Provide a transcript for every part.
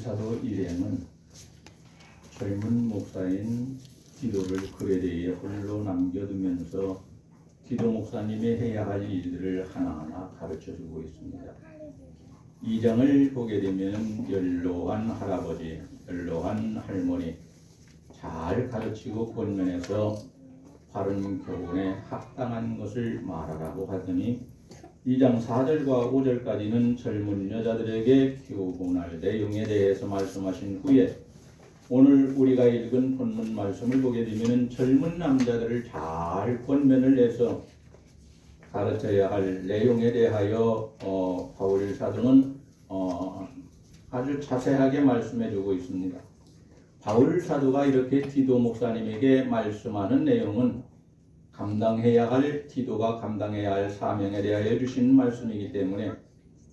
바울사도 일행은 젊은 목사인 디도를 그레데에 홀로 남겨두면서 디도 목사님이 해야 할 일들을 하나하나 가르쳐주고 있습니다. 2장을 보게 되면 연로한 할아버지, 연로한 할머니 잘 가르치고 권면해서 바른 교훈에 합당한 것을 말하라고 하더니 2장 4절과 5절까지는 젊은 여자들에게 교훈할 내용에 대해서 말씀하신 후에 오늘 우리가 읽은 본문 말씀을 보게 되면 젊은 남자들을 잘 권면을 해서 가르쳐야 할 내용에 대하여 바울 사도는 아주 자세하게 말씀해주고 있습니다. 바울 사도가 이렇게 디도 목사님에게 말씀하는 내용은 감당해야 할 디도가 감당해야 할 사명에 대하여 주신 말씀이기 때문에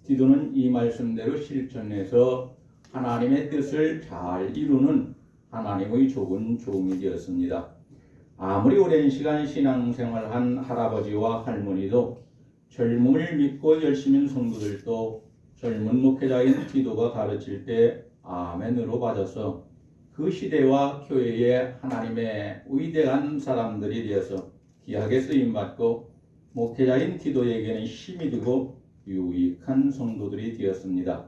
디도는 이 말씀대로 실천해서 하나님의 뜻을 잘 이루는 하나님의 좋은 종이 되었습니다. 아무리 오랜 시간 신앙생활한 할아버지와 할머니도 젊음을 믿고 열심인 성도들도 젊은 목회자인 디도가 가르칠 때 아멘으로 받아서 그 시대와 교회에 하나님의 위대한 사람들이 되어서 귀하게 쓰임받고 목회자인 디도에게는 힘이 되고 유익한 성도들이 되었습니다.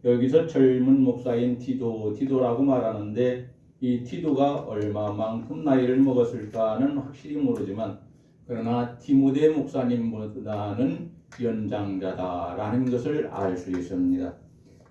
여기서 젊은 목사인 디도라고 말하는데 이 디도가 얼마만큼 나이를 먹었을까는 확실히 모르지만 그러나 디모데 목사님보다는 연장자다라는 것을 알 수 있습니다.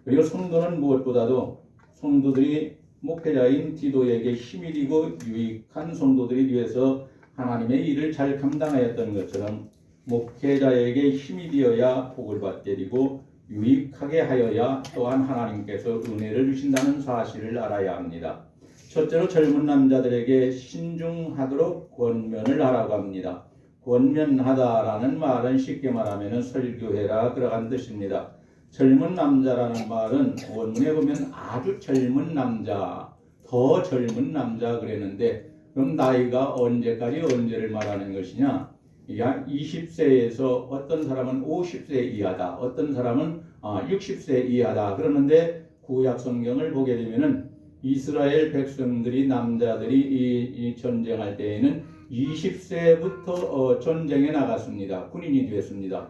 그리고 성도는 무엇보다도 성도들이 목회자인 디도에게 힘이 되고 유익한 성도들이 되어서 하나님의 일을 잘 감당하였던 것처럼 목회자에게 힘이 되어야 복을 받게 되고 유익하게 하여야 또한 하나님께서 은혜를 주신다는 사실을 알아야 합니다. 첫째로 젊은 남자들에게 신중하도록 권면을 하라고 합니다. 권면하다라는 말은 쉽게 말하면 설교해라 그러한 뜻입니다. 젊은 남자라는 말은 원문에 보면 아주 젊은 남자, 더 젊은 남자 그랬는데 그럼 나이가 언제를 말하는 것이냐? 약 20세에서 어떤 사람은 50세 이하다, 어떤 사람은 60세 이하다 그러는데 구약 성경을 보게 되면은 이스라엘 백성들이 남자들이 이 전쟁할 때에는 20세부터 전쟁에 나갔습니다. 군인이 되었습니다.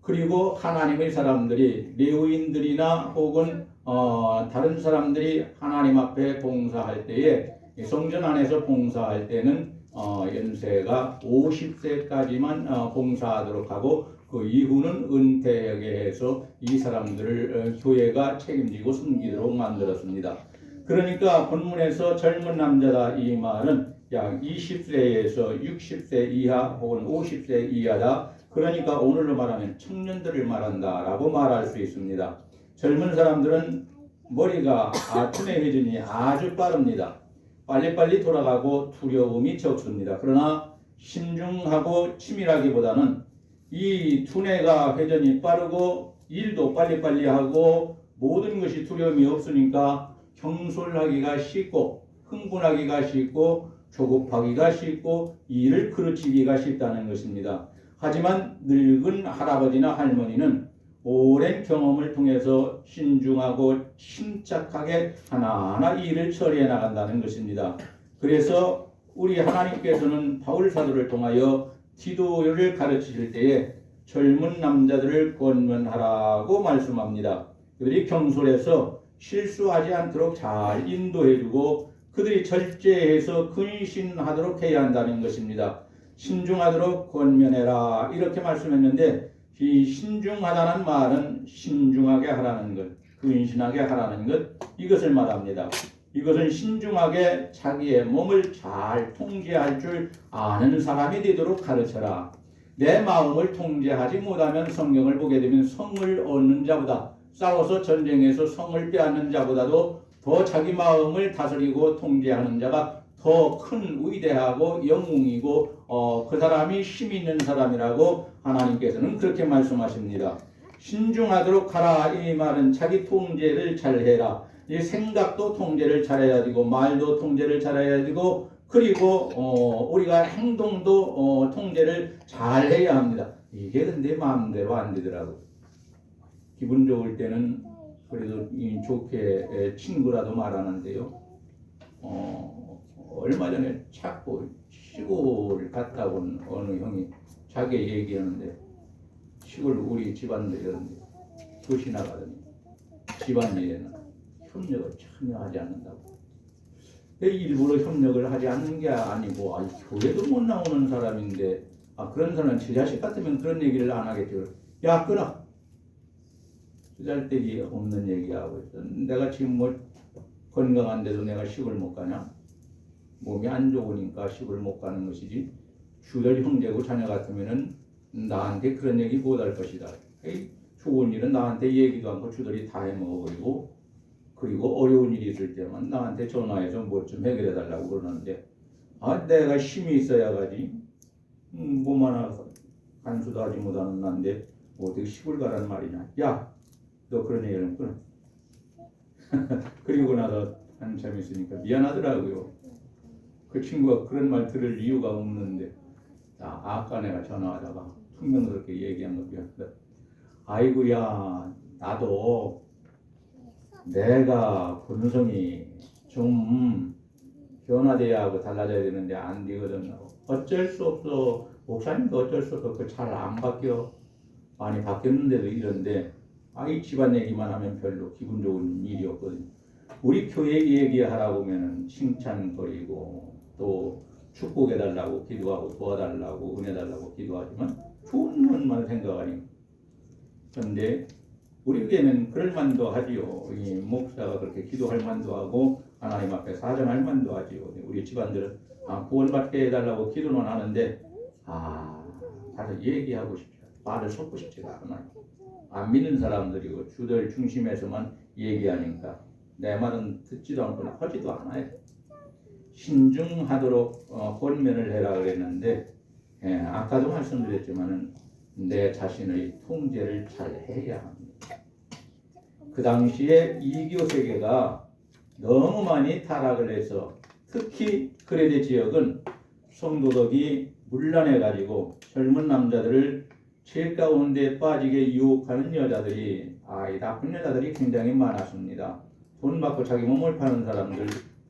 그리고 하나님의 사람들이 레위인들이나 혹은 다른 사람들이 하나님 앞에 봉사할 때에 성전 안에서 봉사할 때는 연세가 50세까지만 봉사하도록 하고 그 이후는 은퇴하게 해서 이 사람들을 교회가 책임지고 섬기도록 만들었습니다. 그러니까 본문에서 젊은 남자다 이 말은 약 20세에서 60세 이하 혹은 50세 이하다. 그러니까 오늘로 말하면 청년들을 말한다라고 말할 수 있습니다. 젊은 사람들은 머리가 아침의 회전이 아주 빠릅니다. 빨리빨리 돌아가고 두려움이 적습니다. 그러나 신중하고 치밀하기보다는 이 두뇌가 회전이 빠르고 일도 빨리빨리 하고 모든 것이 두려움이 없으니까 경솔하기가 쉽고 흥분하기가 쉽고 조급하기가 쉽고 일을 그르치기가 쉽다는 것입니다. 하지만 늙은 할아버지나 할머니는 오랜 경험을 통해서 신중하고 침착하게 하나하나 일을 처리해 나간다는 것입니다. 그래서 우리 하나님께서는 바울 사도를 통하여 디도를 가르치실 때에 젊은 남자들을 권면하라고 말씀합니다. 그들이 경솔해서 실수하지 않도록 잘 인도해주고 그들이 절제해서 근신하도록 해야 한다는 것입니다. 신중하도록 권면해라 이렇게 말씀했는데 이 신중하다는 말은 신중하게 하라는 것, 근신하게 하라는 것 이것을 말합니다. 이것은 신중하게 자기의 몸을 잘 통제할 줄 아는 사람이 되도록 가르쳐라. 내 마음을 통제하지 못하면 성경을 보게 되면 성을 얻는 자보다 싸워서 전쟁에서 성을 빼앗는 자보다도 더 자기 마음을 다스리고 통제하는 자가 더 큰 위대하고 영웅이고 그 사람이 힘 있는 사람이라고 하나님께서는 그렇게 말씀하십니다. 신중하도록 하라 이 말은 자기 통제를 잘해라. 이 생각도 통제를 잘해야 되고 말도 통제를 잘해야 되고 그리고 우리가 행동도 통제를 잘해야 합니다. 이게 근데 마음대로 안 되더라고. 기분 좋을 때는 그래도 좋게 친구라도 말하는데요. 얼마 전에 자꾸 시골 갔다 온 어느 형이 자기 얘기하는데 시골 우리 집안들이었는데 도시 나가더니 집안일에는 협력을 전혀 하지 않는다고. 일부러 협력을 하지 않는 게 아니고 교회도 못 나오는 사람인데 그런 사람은 제 자식 같으면 그런 얘기를 안 하겠죠. 야 끊어. 쓰잘데기 없는 얘기하고 있어. 내가 지금 뭐 건강한데도 내가 시골 못 가냐? 몸이 안 좋으니까 시골 못 가는 것이지. 주열 형제고 자녀 같으면은 나한테 그런 얘기 못 할 것이다. 좋은 일은 나한테 얘기도 않고 주들이 다 해먹어버리고, 그리고 어려운 일이 있을 때만 나한테 전화해서 뭐 좀 해결해 달라고 그러는데 내가 힘이 있어야 가지. 몸 하나 간수도 하지 못하는 난데 어떻게 시골 가란 말이냐. 야, 너 그런 얘기를 끊어. 그리고 나서 한참 있으니까 미안하더라고요. 그 친구가 그런 말 들을 이유가 없는데 아까 내가 전화하다가 퉁명스럽게 얘기한 거 미안하다. 아이고야, 나도 내가 본성이 좀 변화돼야 하고 달라져야 되는데 안 되거든. 어쩔 수 없어. 목사님도 어쩔 수 없어. 그 잘 안 바뀌어. 많이 바뀌었는데도 이런데 이 집안 얘기만 하면 별로 기분 좋은 일이 없거든요. 우리 교회 얘기하라고 하면은 칭찬거리고 또 축복해달라고 기도하고 도와달라고 은혜달라고 기도하지만 좋은 것만 생각하니. 그런데 우리 교회는 그럴 만도 하지요. 이 목사가 그렇게 기도할 만도 하고 하나님 앞에 사정할 만도 하지요. 우리 집안들은 구원받게 해달라고 기도는 하는데 다들 얘기하고 싶지 않아요. 말을 섞고 싶지가 않아요. 안 믿는 사람들이고 주들 중심에서만 얘기하니까 내 말은 듣지도 않거나 하지도 않아요. 신중하도록 권면을 해라 그랬는데 아까도 말씀드렸지만은 내 자신의 통제를 잘 해야 합니다. 그 당시에 이교 세계가 너무 많이 타락을 해서 특히 그레데 지역은 성도덕이 문란해 가지고 젊은 남자들을 죄 가운데 빠지게 유혹하는 여자들이 이 나쁜 여자들이 굉장히 많았습니다. 돈 받고 자기 몸을 파는 사람들,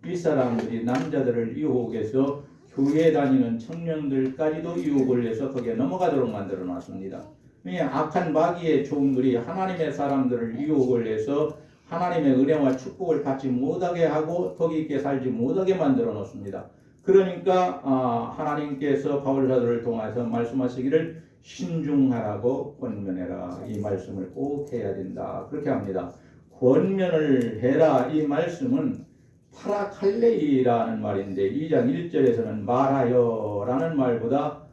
이 사람들이 남자들을 유혹해서 교회 다니는 청년들까지도 유혹을 해서 거기에 넘어가도록 만들어 놨습니다. 악한 마귀의 종들이 하나님의 사람들을 유혹을 해서 하나님의 은혜와 축복을 받지 못하게 하고 덕이 있게 살지 못하게 만들어 놓습니다. 그러니까 하나님께서 바울 사도를 통해서 말씀하시기를 신중하라고 권면해라. 이 말씀을 꼭 해야 된다. 그렇게 합니다. 권면을 해라. 이 말씀은 파라칼레이라는 말인데 2장 1절에서는 말하여라는 말보다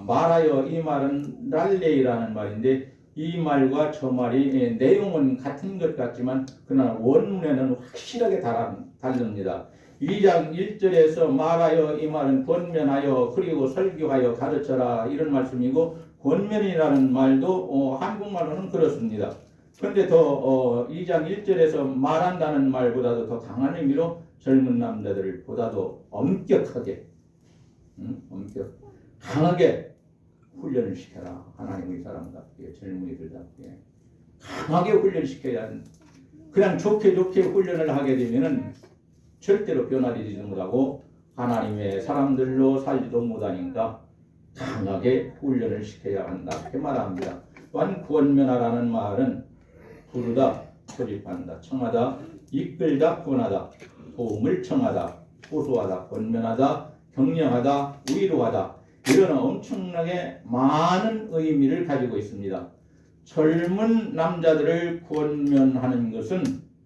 말하여 이 말은 랄레이라는 말인데 이 말과 저 말이 내용은 같은 것 같지만 그러나 원문에는 확실하게 다릅니다. 2장 1절에서 말하여 이 말은 권면하여 그리고 설교하여 가르쳐라 이런 말씀이고 권면이라는 말도 한국말로는 그렇습니다. 그런데 더 2장 1절에서 말한다는 말보다도 더 강한 의미로 젊은 남자들을 보다도 엄격하게 강하게 훈련을 시켜라. 하나님의 사람답게 젊은이들답게 강하게 훈련시켜야 한다. 그냥 좋게 훈련을 하게 되면은 절대로 변화되지도 못하고 하나님의 사람들로 살지도 못하니까 강하게 훈련을 시켜야 한다. 이렇게 말합니다. 또한 권면하라는 말은 부르다, 초집한다, 청하다, 이끌다, 권하다, 도움을 청하다, 호소하다, 권면하다, 격려하다, 위로하다 이런 엄청나게 많은 의미를 가지고 있습니다. 젊은 남자들을 권면하는 것은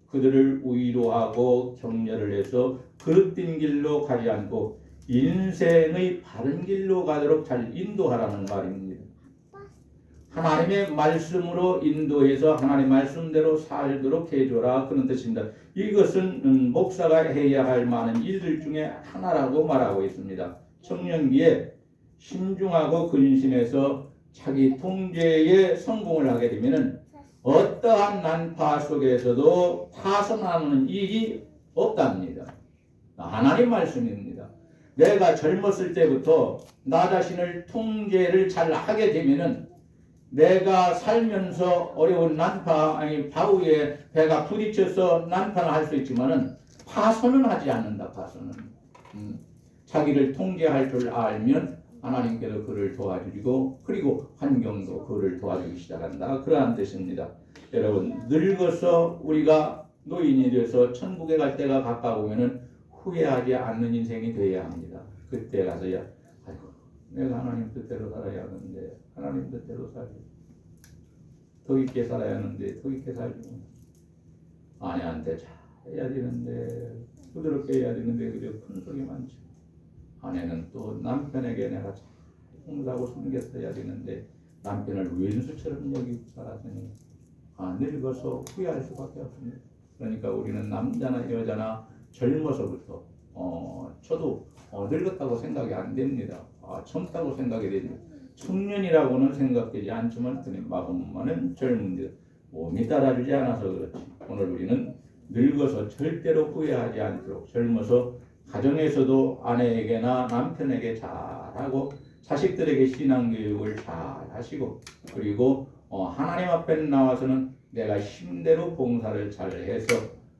그들을 위로하고 격려를 해서 그릇된 길로 가지 않고 인생의 바른 길로 가도록 잘 인도하라는 말입니다. 하나님의 말씀으로 인도해서 하나님의 말씀대로 살도록 해줘라 그런 뜻입니다. 이것은 목사가 해야 할 많은 일들 중에 하나라고 말하고 있습니다. 청년기에 신중하고 근신해서 자기 통제에 성공을 하게 되면 어떠한 난파 속에서도 파손하는 일이 없답니다. 하나님 말씀입니다. 내가 젊었을 때부터 나 자신을 통제를 잘 하게 되면은 내가 살면서 어려운 바위에 배가 부딪혀서 난판을 할 수 있지만은 파손은 하지 않는다. 파손은. 자기를 통제할 줄 알면 하나님께서 그를 도와주시고 그리고 환경도 그를 도와주기 시작한다. 그러한 뜻입니다. 여러분 늙어서 우리가 노인이 돼서 천국에 갈 때가 가까우면은 후회하지 않는 인생이 되어야 합니다. 그때 가서야 아이고 내가 하나님 뜻대로 살아야 하는데 하나님 뜻대로 살지 더 있게 살아야 하는데 더 있게 살지 아내한테 잘 해야 되는데 부드럽게 해야 되는데 그저 큰 소리 많지. 아내는 또 남편에게 내가 잘 홍사하고 숨겼어야 되는데 남편을 왼수처럼 여기고 살았으니 늙어서 후회할 수밖에 없습니다. 그러니까 우리는 남자나 여자나 젊어서부터 저도 늙었다고 생각이 안 됩니다. 젊다고 생각이 됩니다. 청년이라고는 생각되지 않지만 마음만은 젊은데 몸이 따라주지 않아서 그렇지. 오늘 우리는 늙어서 절대로 후회하지 않도록 젊어서 가정에서도 아내에게나 남편에게 잘하고 자식들에게 신앙교육을 잘하시고 그리고 하나님 앞에 나와서는 내가 힘대로 봉사를 잘해서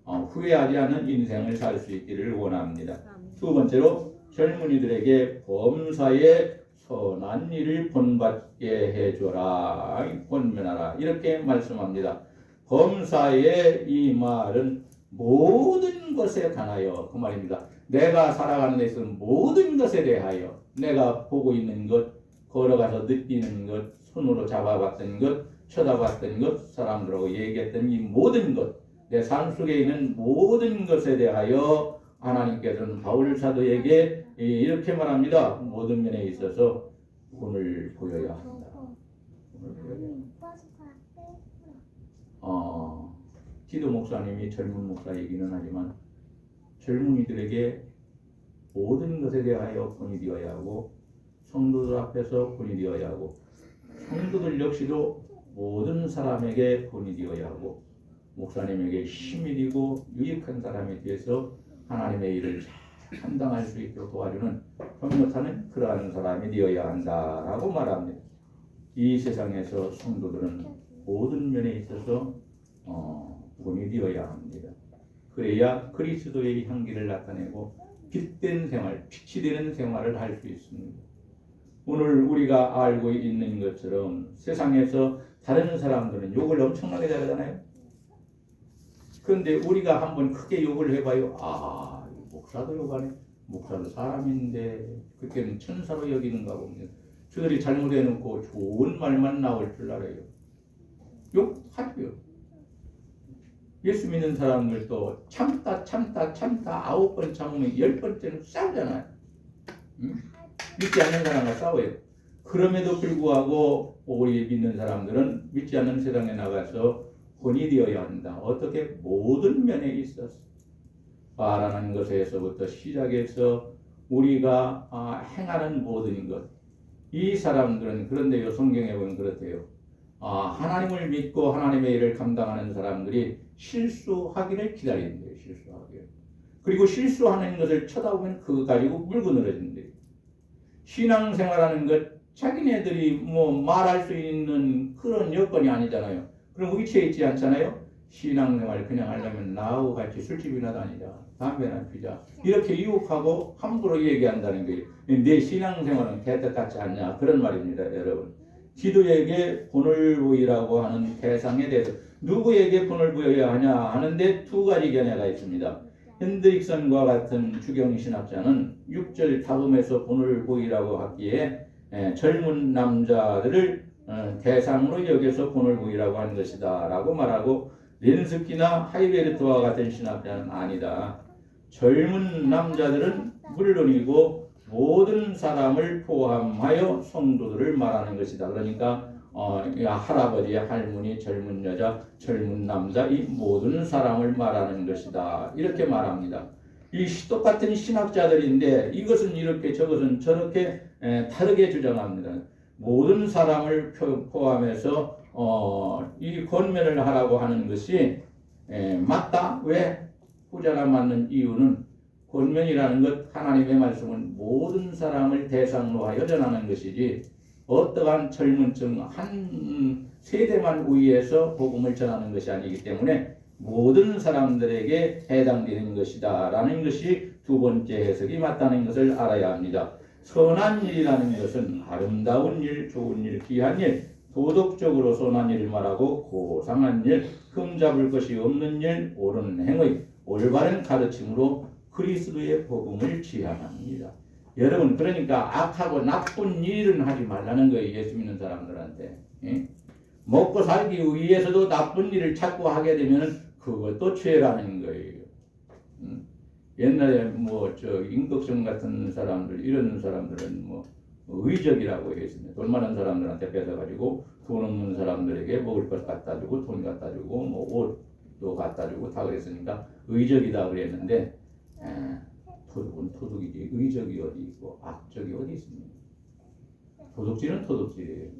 후회하지 않는 인생을 살 수 있기를 원합니다. 두 번째로 젊은이들에게 범사에 선한 일을 본받게 해줘라. 권면하라. 이렇게 말씀합니다. 범사에 이 말은 모든 것에 관하여 그 말입니다. 내가 살아가는 데 있어서 모든 것에 대하여 내가 보고 있는 것, 걸어가서 느끼는 것, 손으로 잡아봤던 것, 쳐다봤던 것, 사람들하고 얘기했던 이 모든 것, 내 삶 속에 있는 모든 것에 대하여 하나님께서는 바울 사도에게 이렇게 말합니다. 모든 면에 있어서 본을 보여야 한다. 기도 목사님이 젊은 목사 얘기는 하지만 젊은이들에게 모든 것에 대하여 본이 되어야 하고 성도들 앞에서 본이 되어야 하고 성도들 역시도 모든 사람에게 본이 되어야 하고 목사님에게 힘이 되고 유익한 사람에 대해서 하나님의 일을 잘 감당할 수 있도록 도와주는 협력하는 그러한 사람이 되어야 한다라고 말합니다. 이 세상에서 성도들은 모든 면에 있어서 본이 되어야 합니다. 그래야 그리스도의 향기를 나타내고 빛된 생활, 빛이 되는 생활을 할 수 있습니다. 오늘 우리가 알고 있는 것처럼 세상에서 다른 사람들은 욕을 엄청나게 잘하잖아요. 그런데 우리가 한번 크게 욕을 해봐요. 목사도 욕하네. 목사도 사람인데 그때는 천사로 여기는가 봅니다. 저들이 잘못해놓고 좋은 말만 나올 줄 알아요. 욕하죠. 예수 믿는 사람들도 참다 9번 참으면 10번째는 싸우잖아요. 믿지 않는 사람과 싸워요. 그럼에도 불구하고 우리 믿는 사람들은 믿지 않는 세상에 나가서 본이 되어야 한다. 어떻게? 모든 면에 있어서 말하는 것에서부터 시작해서 우리가 행하는 모든 것. 이 사람들은 그런데요 성경에 보면 그렇대요. 하나님을 믿고 하나님의 일을 감당하는 사람들이 실수하기를 기다린대요. 실수하기를. 그리고 실수하는 것을 쳐다보면 그거 가지고 물고 늘어진대요. 신앙생활하는 것 자기네들이 말할 수 있는 그런 여건이 아니잖아요. 그럼 위치에 있지 않잖아요. 신앙생활 그냥 하려면 나하고 같이 술집이나 다니자, 담배나 피자 이렇게 유혹하고 함부로 얘기한다는 거예요. 내 신앙생활은 개떡 같지 않냐 그런 말입니다. 여러분 기도에게 본을 보이라고 하는 대상에 대해서 누구에게 본을 보여야 하냐 하는데 두 가지 견해가 있습니다. 핸드릭슨과 같은 주경 신학자는 6절 답음에서 본을 보이라고 하기에 젊은 남자들을 대상으로 여겨서 본을 보이라고 하는 것이다 라고 말하고 렌스키나 하이베르트와 같은 신학자는 아니다. 젊은 남자들은 물론이고 모든 사람을 포함하여 성도들을 말하는 것이다. 그러니까 할아버지, 할머니, 젊은 여자, 젊은 남자 이 모든 사람을 말하는 것이다. 이렇게 말합니다. 이 똑같은 신학자들인데 이것은 이렇게 저것은 저렇게 다르게 주장합니다. 모든 사람을 포함해서 이 권면을 하라고 하는 것이 맞다. 왜? 후자가 맞는 이유는 권면이라는 것 하나님의 말씀은 모든 사람을 대상으로 하여 전하는 것이지 어떠한 젊은층 한 세대만 위해서 복음을 전하는 것이 아니기 때문에 모든 사람들에게 해당되는 것이다라는 것이 두 번째 해석이 맞다는 것을 알아야 합니다. 선한 일이라는 것은 아름다운 일, 좋은 일, 귀한 일, 도덕적으로 선한 일을 말하고 고상한 일, 흠잡을 것이 없는 일, 옳은 행위, 올바른 가르침으로 그리스도의 복음을 지향합니다. 여러분, 그러니까 악하고 나쁜 일은 하지 말라는 거예요. 예수 믿는 사람들한테. 예? 먹고 살기 위해서도 나쁜 일을 자꾸 하게 되면 그것도 죄라는 거예요. 옛날에 임꺽정 같은 사람들, 이런 사람들은 의적이라고 했습니다. 돈 많은 사람들한테 뺏어가지고 돈 없는 사람들에게 먹을 것 갖다 주고 돈 갖다 주고 옷도 갖다 주고 다 그랬으니까 의적이다 그랬는데, 도둑은 도둑이지 의적이 어디 있고 악적이 어디 있습니까? 도둑질은 도둑질이에요.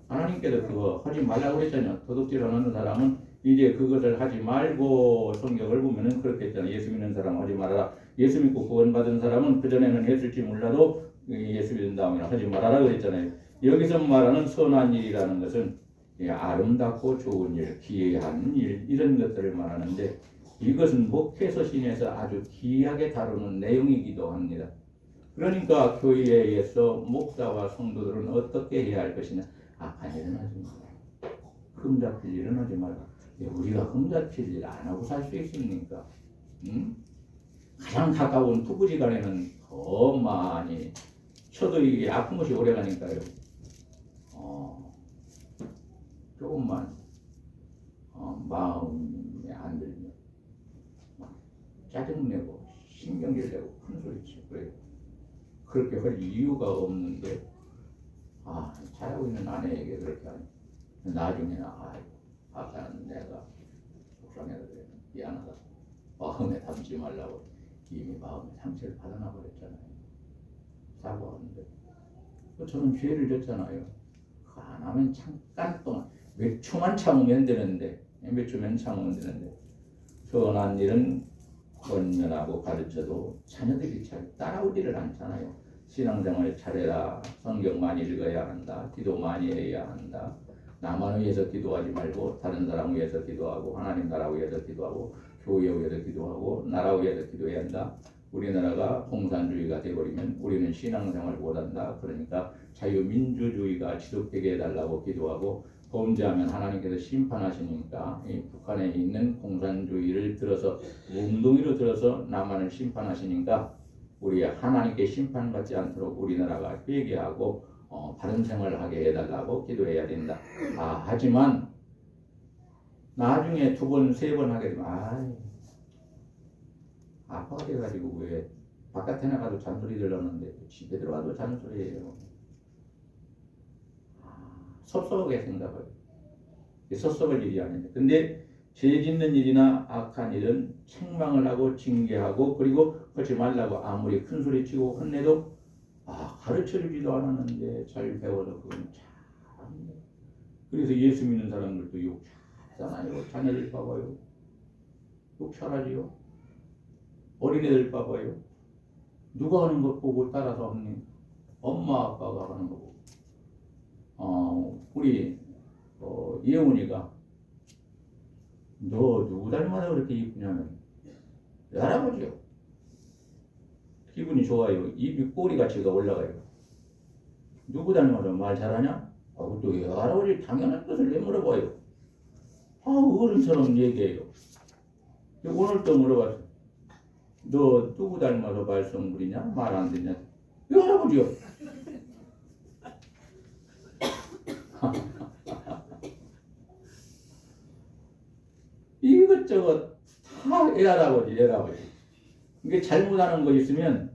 하나님께서 그거 하지 말라고 그랬잖아요. 도둑질 하는 사람은 이제 그것을 하지 말고 성경을 보면은 그렇게 했잖아요. 예수 믿는 사람 하지 말아라. 예수 믿고 구원받은 사람은 그전에는 했을지 몰라도 예수 믿은 다음에 하지 말아라 그랬잖아요. 여기서 말하는 선한 일이라는 것은 아름답고 좋은 일, 기이한 일 이런 것들을 말하는데 이것은 목회서신에서 아주 귀하게 다루는 내용이기도 합니다. 그러니까 교회에서 목사와 성도들은 어떻게 해야 할 것이냐. 악한 일은 하지 마라. 흠잡힐 일은 하지 마라. 우리가 흠잡힐 일 안 하고 살 수 있습니까? 응? 가장 가까운 부부지간에는 더 많이 쳐도 이게 아픈 것이 오래 가니까요. 조금만 마음에 안 들면 짜증내고 신경질 내고 큰 소리치고 그래요. 그렇게 할 이유가 없는데 잘하고 있는 아내에게 그렇게 하니 나중에는 아까는 내가 속상해서 그래 미안하다 마음에 담지 말라고 이미 마음에 상처를 받아나 버렸잖아요. 사과하는데 저는 죄를 졌잖아요. 그거 안 하면 잠깐 동안 몇 초만 참으면 되는데 선한 일은 권면하고 가르쳐도 자녀들이 잘 따라오지를 않잖아요. 신앙생활 잘해라. 성경 많이 읽어야 한다. 기도 많이 해야 한다. 나만 위해서 기도하지 말고 다른 사람 위해서 기도하고 하나님 나라 위해서 기도하고 교회 위해서 기도하고 나라 위해서 기도해야 한다. 우리나라가 공산주의가 되어버리면 우리는 신앙생활 못한다. 그러니까 자유민주주의가 지속되게 해달라고 기도하고 범죄하면 하나님께서 심판하시니까 이 북한에 있는 공산주의를 들어서 웅덩이로 들어서 남한을 심판하시니까 우리 하나님께 심판받지 않도록 우리나라가 회개하고 바른 생활을 하게 해달라고 기도해야 된다. 하지만 나중에 2번, 3번 하게 되면 아파가 돼가지고 왜 바깥에 나가도 잔소리 들었는데 집에 들어가도 잔소리예요. 섭섭하게 생각을 섭섭할 일이 아닌데 근데 죄 짓는 일이나 악한 일은 책망을 하고 징계하고 그리고 하지 말라고 아무리 큰 소리 치고 혼내도 가르쳐주지도 않았는데 잘 배워서 그건 잘합니다. 그래서 예수 믿는 사람들도 욕 잘하잖아요. 자녀들 봐봐요. 욕 잘하지요. 어린애들 봐봐요. 누가 하는 것 보고 따라서 하니 엄마 아빠가 하는 거 보고 우리 예훈이가 너 누구 닮아서 그렇게 이쁘냐면 내 할아버지요. 기분이 좋아요. 입이 꼬리같이 올라가요. 누구 닮아서 말 잘하냐? 그것도 내 할아버지 당연한 것을 내 물어봐요. 어른처럼 얘기해요. 오늘 또 물어봤어. 너 누구 닮아서 말썽 부리냐? 말 안 듣냐? 내 할아버지요. 이것저것 다 애할아버지. 이게 잘못하는 거 있으면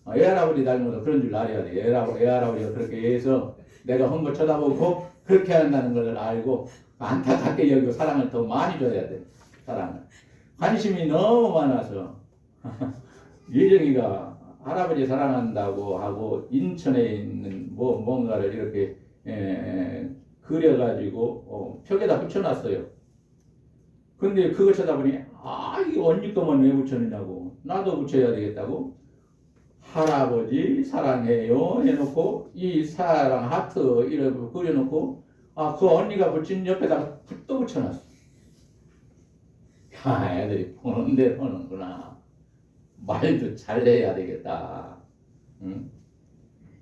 애할아버지 닮아서 그런 줄 알아야 돼. 애할아버지가 그렇게 해서 내가 한 거 쳐다보고 그렇게 한다는 걸 알고 안타깝게 여기고 사랑을 더 많이 줘야 돼. 사랑을. 관심이 너무 많아서 예정이가 할아버지 사랑한다고 하고 인천에 있는 뭔가를 이렇게 그려가지고 벽에다 붙여놨어요. 근데 그거 쳐다보니 이거 언니 거만 왜 붙여느냐고 나도 붙여야 되겠다고 할아버지 사랑해요 해놓고 이 사랑 하트 이렇게 그려놓고 그 언니가 붙인 옆에다가 또 붙여놨어. 야, 애들이 보는 대로 하는구나. 말도 잘해야 되겠다. 응?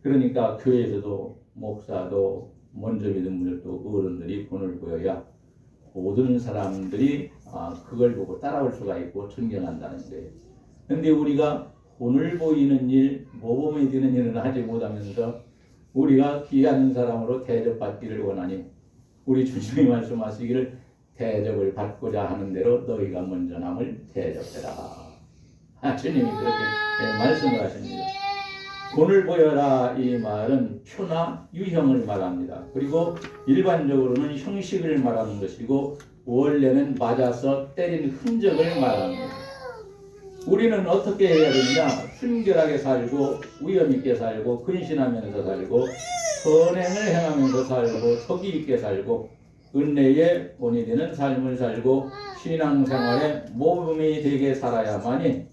그러니까 교회에서도 목사도 먼저 믿은 분들도 어른들이 본을 보여야 모든 사람들이 그걸 보고 따라올 수가 있고 존경한다는 거예요. 근데 우리가 본을 보이는 일, 모범이 되는 일은 하지 못하면서 우리가 귀한 사람으로 대접받기를 원하니 우리 주님이 말씀하시기를 대접을 받고자 하는 대로 너희가 먼저 남을 대접해라. 주님이 그렇게 말씀을 하십니다. 본을 보여라 이 말은 표나 유형을 말합니다. 그리고 일반적으로는 형식을 말하는 것이고 원래는 맞아서 때린 흔적을 말합니다. 우리는 어떻게 해야 되느냐? 순결하게 살고 위험 있게 살고 근신하면서 살고 선행을 행하면서 살고 덕이 있게 살고 은혜에 본이 되는 삶을 살고 신앙생활에 모범이 되게 살아야만이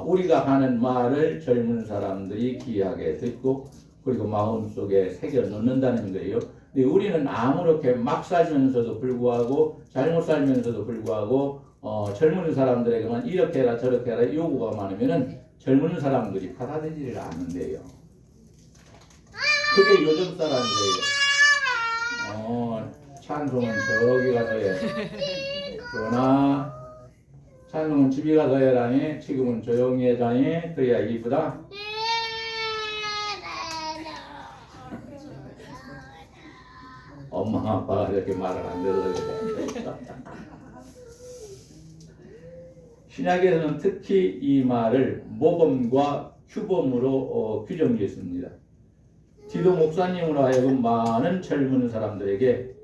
우리가 하는 말을 젊은 사람들이 귀하게 듣고 그리고 마음속에 새겨 넣는다는 거예요. 근데 우리는 아무렇게 막 살면서도 불구하고 잘못 살면서도 불구하고 젊은 사람들에게만 이렇게 해라 저렇게 해라 요구가 많으면은 젊은 사람들이 받아들이지를 않는데요. 그게 요즘 사람이래요. 찬송은 저기 가서 해. 그러나 찬송은 집에 가서 해라니 지금은 조용히 해자니 그래야 이쁘다. 엄마 아빠가 이렇게 말을 안 들어서 그래. 신약에서는 특히 이 말을 모범과 규범으로 규정했습니다. 디도 목사님으로 하여금 많은 젊은 사람들에게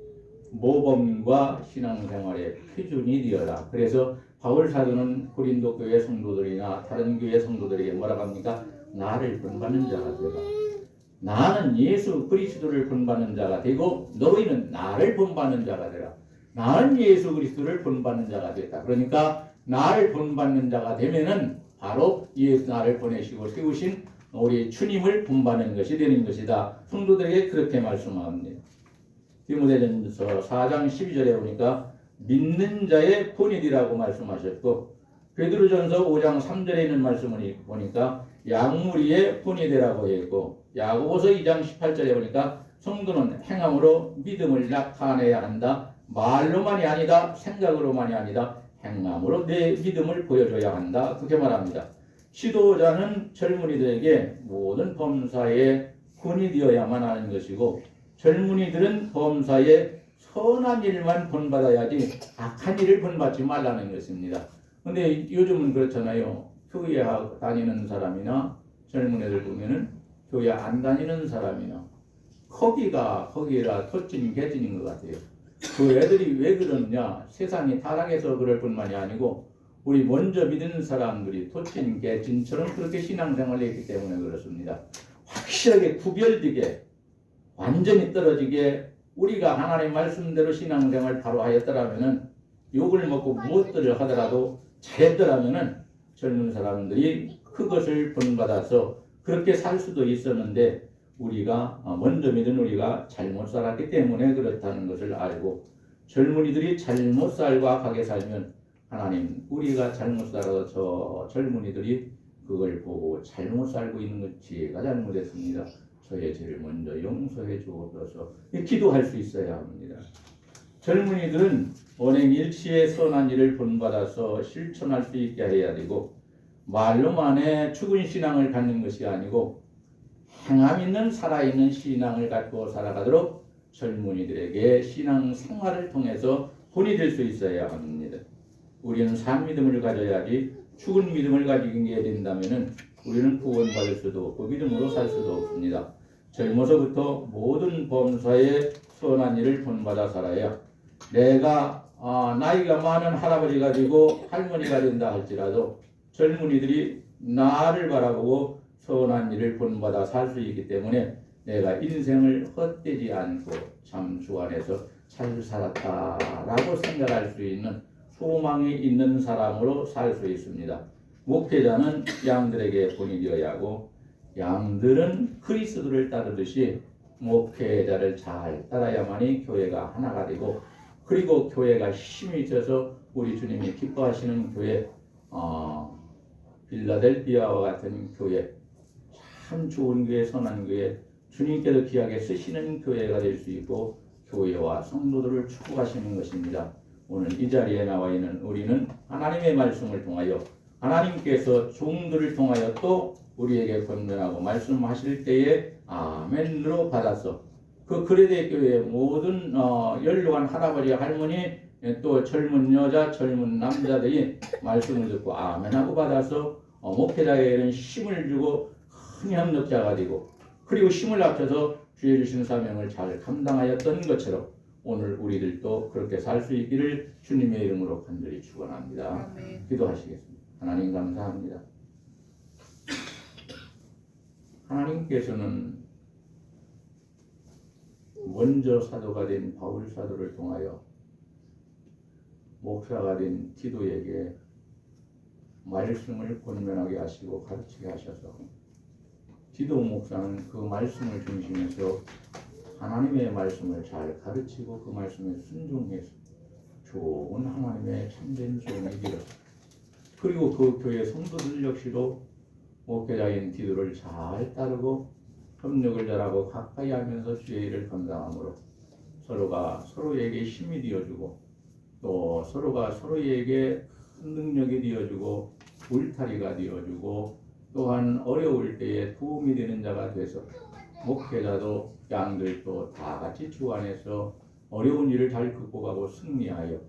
모범과 신앙생활의 표준이 되어라. 그래서 바울 사도는 고린도 교회 성도들이나 다른 교회 성도들에게 뭐라고 합니까? 나를 본받는 자가 되라. 나는 예수 그리스도를 본받는 자가 되고 너희는 나를 본받는 자가 되라. 나는 예수 그리스도를 본받는 자가 됐다. 그러니까 나를 본받는 자가 되면은 바로 예수 나를 보내시고 세우신 우리 주님을 본받는 것이 되는 것이다. 성도들에게 그렇게 말씀합니다. 디모데전서 4장 12절에 보니까 믿는 자의 본이라고 말씀하셨고 베드로전서 5장 3절에 있는 말씀을 보니까 양무리의 본이 되라고 했고 야고보서 2장 18절에 보니까 성도는 행함으로 믿음을 나타내야 한다. 말로만이 아니다. 생각으로만이 아니다. 행함으로 내 믿음을 보여줘야 한다. 그렇게 말합니다. 지도자는 젊은이들에게 모든 범사에 본이 되어야만 하는 것이고 젊은이들은 범사에 선한 일만 본받아야지 악한 일을 본받지 말라는 것입니다. 근데 요즘은 그렇잖아요. 교회 다니는 사람이나 젊은 애들 보면은 교회 안 다니는 사람이나 거기라 토찐 개찐인 것 같아요. 그 애들이 왜 그러느냐? 세상이 타락해서 그럴 뿐만이 아니고 우리 먼저 믿는 사람들이 토찐 개찐처럼 그렇게 신앙생활을 했기 때문에 그렇습니다. 확실하게 구별되게 완전히 떨어지게 우리가 하나님 말씀대로 신앙생활을 바로 하였더라면은 욕을 먹고 무엇들을 하더라도 잘했더라면은 젊은 사람들이 그것을 본받아서 그렇게 살 수도 있었는데 우리가 먼저 믿은 우리가 잘못 살았기 때문에 그렇다는 것을 알고 젊은이들이 잘못 살고 악하게 살면 하나님 우리가 잘못 살아서 저 젊은이들이 그걸 보고 잘못 살고 있는 것 제가 잘못했습니다. 저의 죄를 먼저 용서해 주옵소서. 기도할 수 있어야 합니다. 젊은이들은 언행일치의 선한 일을 본받아서 실천할 수 있게 해야 되고 말로만의 죽은 신앙을 갖는 것이 아니고 행함 있는 살아있는 신앙을 갖고 살아가도록 젊은이들에게 신앙 생활을 통해서 본이 될 수 있어야 합니다. 우리는 산 믿음을 가져야지 죽은 믿음을 가지게 된다면 우리는 구원받을 수도 없고 믿음으로 살 수도 없습니다. 젊어서부터 모든 범사에 선한 일을 본받아 살아야 내가 나이가 많은 할아버지가 되고 할머니가 된다 할지라도 젊은이들이 나를 바라보고 선한 일을 본받아 살 수 있기 때문에 내가 인생을 헛되지 않고 참 주 안에서 잘 살았다라고 생각할 수 있는 소망이 있는 사람으로 살 수 있습니다. 목회자는 양들에게 본이 되어야 하고 양들은 그리스도를 따르듯이 목회자를 잘 따라야만이 교회가 하나가 되고 그리고 교회가 힘이 있어서 우리 주님이 기뻐하시는 교회 빌라델비아와 같은 교회 참 좋은 교회 선한 교회 주님께서 귀하게 쓰시는 교회가 될 수 있고 교회와 성도들을 축복하시는 것입니다. 오늘 이 자리에 나와 있는 우리는 하나님의 말씀을 통하여 하나님께서 종들을 통하여 또 우리에게 권면하고 말씀하실 때에 아멘으로 받아서 그 그레데 교회의 모든 연로한 할아버지 할머니 또 젊은 여자 젊은 남자들이 말씀을 듣고 아멘하고 받아서 목회자에게는 힘을 주고 큰 협력자가 되고 그리고 힘을 합쳐서 주의 주신 사명을 잘 감당하였던 것처럼 오늘 우리들도 그렇게 살 수 있기를 주님의 이름으로 간절히 축원합니다. 기도하시겠습니다. 하나님 감사합니다. 하나님께서는 먼저 사도가 된 바울 사도를 통하여 목사가 된 디도에게 말씀을 권면하게 하시고 가르치게 하셔서 디도 목사는 그 말씀을 중심해서 하나님의 말씀을 잘 가르치고 그 말씀에 순종해서 좋은 하나님의 참된 종이 되었습니다. 그리고 그 교회 성도들 역시도 목회자인 디도를 잘 따르고 협력을 잘하고 가까이 하면서 주의 일을 감당함으로 서로가 서로에게 힘이 되어주고 또 서로가 서로에게 큰 능력이 되어주고 울타리가 되어주고 또한 어려울 때에 도움이 되는 자가 돼서 목회자도 양들도 다 같이 주 안에서 어려운 일을 잘 극복하고 승리하여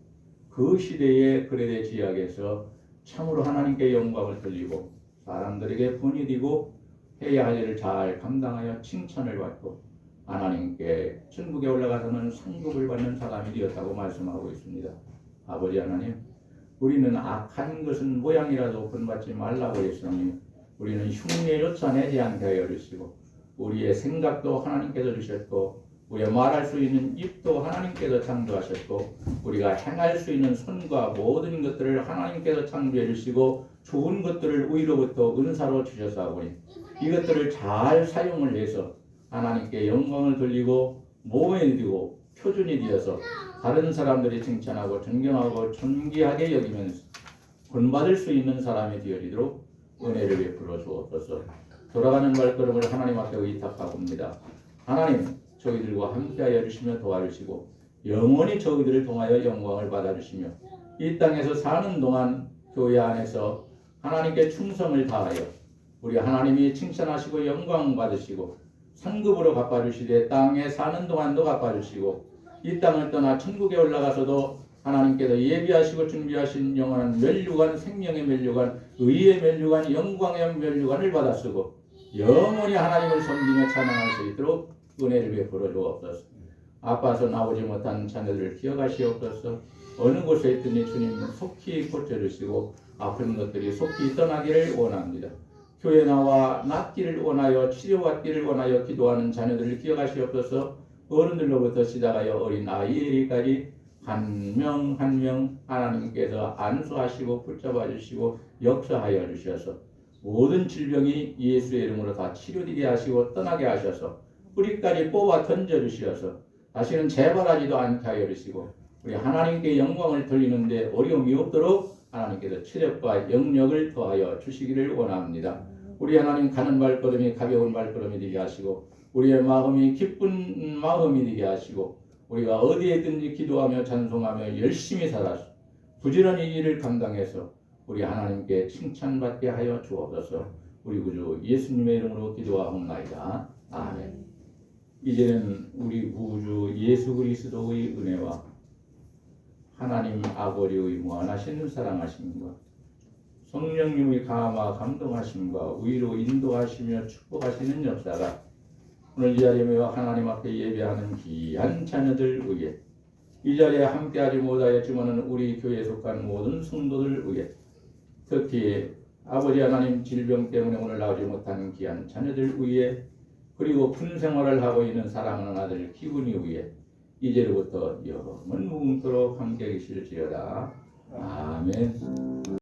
그 시대의 그레데 지역에서 참으로 하나님께 영광을 돌리고 사람들에게 본이 되고 해야 할 일을 잘 감당하여 칭찬을 받고 하나님께 천국에 올라가서는 상급을 받는 사람이 되었다고 말씀하고 있습니다. 아버지 하나님, 우리는 악한 것은 모양이라도 본받지 말라고 했으니 우리는 흉내에 쫓아내지 않게 하여 주시고 우리의 생각도 하나님께서 주셨고 우리가 말할 수 있는 입도 하나님께서 창조하셨고 우리가 행할 수 있는 손과 모든 것들을 하나님께서 창조해 주시고 좋은 것들을 위로부터 은사로 주셨사오니 이것들을 잘 사용을 해서 하나님께 영광을 돌리고 모범이 되고 표준이 되어서 다른 사람들이 칭찬하고 존경하고 존귀하게 여기면서 본받을 수 있는 사람이 되어지도록 은혜를 베풀어 주옵소서. 돌아가는 발걸음을 하나님 앞에 의탁하옵니다. 하나님, 저희들과 함께하여 주시며 도와주시고 영원히 저희들을 통하여 영광을 받아주시며 이 땅에서 사는 동안 교회 안에서 하나님께 충성을 다하여 우리 하나님이 칭찬하시고 영광 받으시고 상급으로 갚아주시되 땅에 사는 동안도 갚아주시고 이 땅을 떠나 천국에 올라가서도 하나님께서 예비하시고 준비하신 영원한 멸류관, 생명의 멸류관, 의의 멸류관, 영광의 멸류관을 받아 쓰고 영원히 하나님을 섬기며 찬양할 수 있도록 은혜를 베풀어 주옵소서. 아파서 나오지 못한 자녀들을 기억하시옵소서. 어느 곳에 있든지 주님 속히 고쳐주시고 아픈 것들이 속히 떠나기를 원합니다. 교회 나와 낫기를 원하여 치료받기를 원하여 기도하는 자녀들을 기억하시옵소서. 어른들로부터 시작하여 어린 아이에게까지 한 명 한 명 하나님께서 안수하시고 붙잡아 주시고 역사하여 주셔서 모든 질병이 예수의 이름으로 다 치료되게 하시고 떠나게 하셔서 뿌리까지 뽑아 던져 주셔서 다시는 재발하지도 않게 하여 주시고 우리 하나님께 영광을 돌리는데 어려움이 없도록 하나님께서 체력과 영력을 더하여 주시기를 원합니다. 우리 하나님 가는 발걸음이 가벼운 발걸음이 되게 하시고 우리의 마음이 기쁜 마음이 되게 하시고 우리가 어디에 있든지 기도하며 찬송하며 열심히 살아서 부지런히 일을 감당해서 우리 하나님께 칭찬받게 하여 주옵소서. 우리 구주 예수님의 이름으로 기도하옵나이다. 아멘. 이제는 우리 구주 예수 그리스도의 은혜와 하나님 아버지의 무한하신 사랑하심과 성령님의 감화 감동하심과 위로 인도하시며 축복하시는 역사가 오늘 이 자리에 모여 하나님 앞에 예배하는 귀한 자녀들 위해 이 자리에 함께하지 못하였지만 우리 교회에 속한 모든 성도들 위해 특히 아버지 하나님 질병 때문에 오늘 나오지 못하는 귀한 자녀들 위해 그리고 군 생활을 하고 있는 사랑하는 아들 기분이 위해 이제로부터 영원 무궁토록 함께 계실지어다. 아멘.